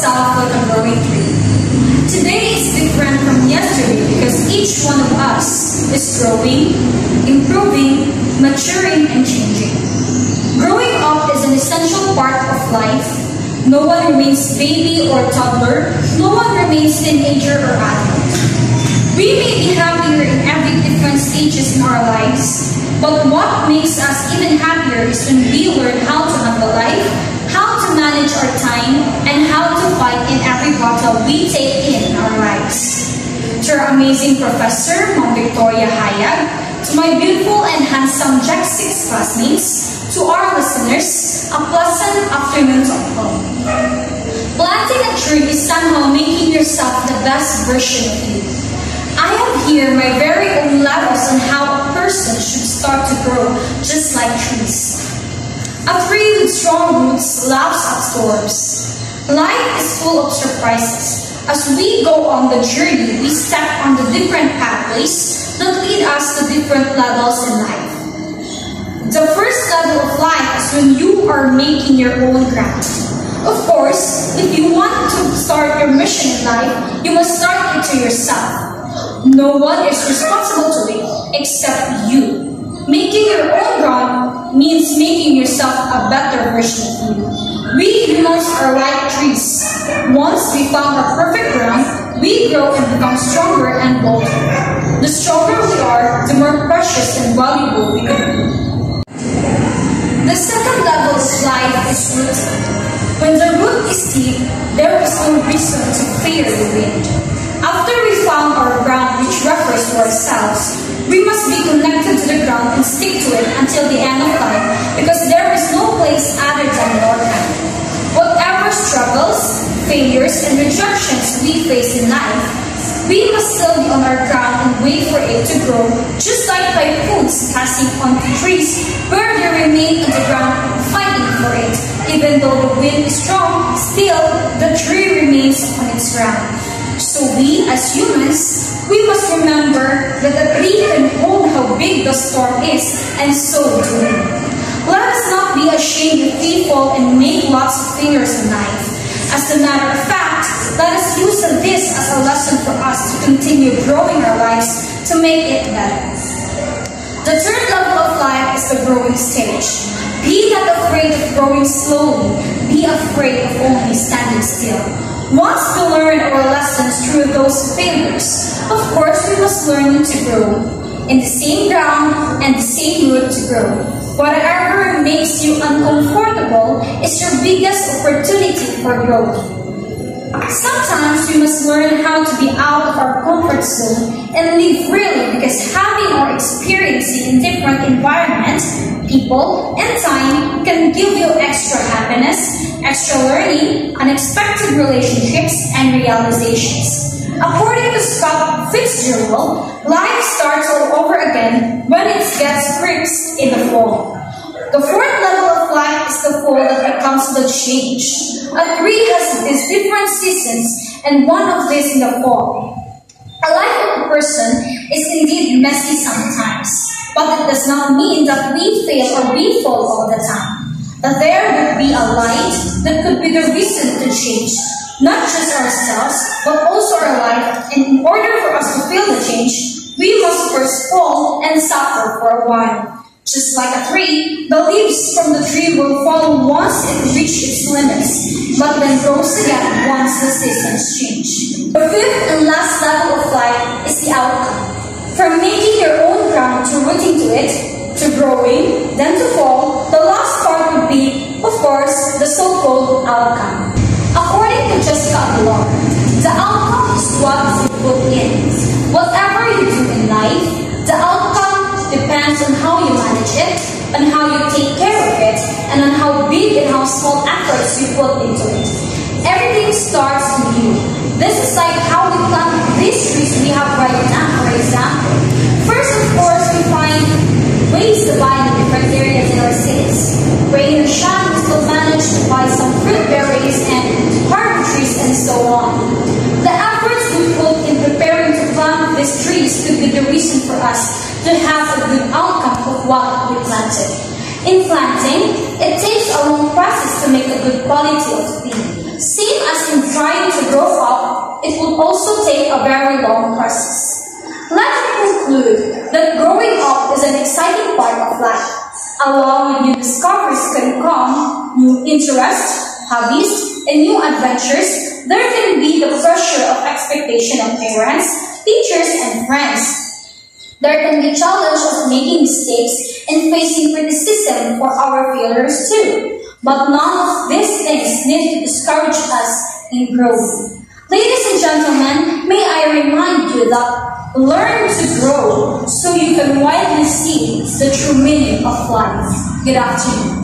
itself like a growing tree. Today is different from yesterday because each one of us is growing, improving, maturing, and changing. Growing up is an essential part of life. No one remains baby or toddler. No one remains teenager or adult. We may be happier in every different stages in our lives, but what makes us even happier is when we learn how to handle life, how to manage our time, and how to fight in every battle we take in our lives. To our amazing professor, Ma'am Victoria Hayag, to my beautiful and handsome Ndkc classmates, to our listeners, a pleasant afternoon to all. Planting a tree is somehow making yourself the best version of you. I have here my very own levels on how a person should start to grow just like trees. A tree with strong roots laughs at storms. Life is full of surprises. As we go on the journey, we step on the different pathways that lead us to different levels in life. The first level of life is when you are making your own ground. Of course, if you want to start your mission in life, you must start it to yourself. No one is responsible to it except you. Making your own ground means making yourself a better version of you. We humans are like trees. Once we found our perfect ground, we grow and become stronger and bolder. The stronger we are, the more precious and valuable we can be. The second level of life is rooted. When the root is deep, there is no reason to fear the wind. After we found our ground, which refers to ourselves, we must be connected to the ground and stick to it until the end of time, because there is no place other than your hand. Whatever struggles, failures, and rejections we face in life, we must still be on our ground and wait for it to grow, just like typhoons passing on trees, where they remain on the ground fighting for it. Even though the wind is strong, still the tree remains on its ground. So we, as humans, we must remember that a tree can hold how big the storm is, and so do we. Let us not be ashamed if we fall and make lots of failures in life. As a matter of fact, let us use this as a lesson for us to continue growing our lives to make it better. The third level of life is the growing stage. Be not afraid of growing slowly. Be afraid of only standing still. Once we learn our lessons through those failures, of course we must learn to grow. In the same ground and the same root to grow. Whatever makes you uncomfortable is your biggest opportunity for growth. Sometimes we must learn how to be out of our comfort zone and live freely, because having or experiencing in different environments, people, and time can give you extra happiness, extra learning, unexpected relationships, and realizations. According to Scott Fitzgerald, life starts all over again when it gets fixed in the fall. The fourth level of life is the fall that becomes the change. A tree has these different seasons, and one of these in the fall. A life of a person is indeed messy sometimes, but it does not mean that we fail or we fall all the time. That there would be a light that could be the reason to change, not just ourselves, but also our life, and in order for us to feel the change, we must first fall and suffer for a while. Just like a tree, the leaves from the tree will fall once it reaches its limits, but then grows again once the seasons change. The fifth and last level of life is the outcome. From making your own ground to rooting to it, to growing, then to fall, the last part would be, of course, the so-called outcome. According to Jessica Aguilar, the outcome is what you put in. Whatever you do in life, the outcome depends on how you manage it, on how you take care of it, and on how big and how small efforts you put into it. Everything starts with you. This is like how we plant these trees we have right now, for example. First, of course, we find ways to buy in different areas in our cities. Rain or shine, we still manage to buy some fruit berries and harvest trees and so on. The efforts we put in preparing to plant these trees could be the reason for us to have a good outcome of what we planted. In planting, it takes a long process to make a good quality of seed. Same as in grow up, it will also take a very long process. Let me conclude that growing up is an exciting part of life. Along with new discoveries can come new interests, hobbies, and new adventures. There can be the pressure of expectation of parents, teachers, and friends. There can be challenge of making mistakes and facing criticism for our failures too. But none of these things need to discourage us in growing. Ladies and gentlemen, may I remind you that learn to grow so you can widely see the true meaning of life. Good afternoon.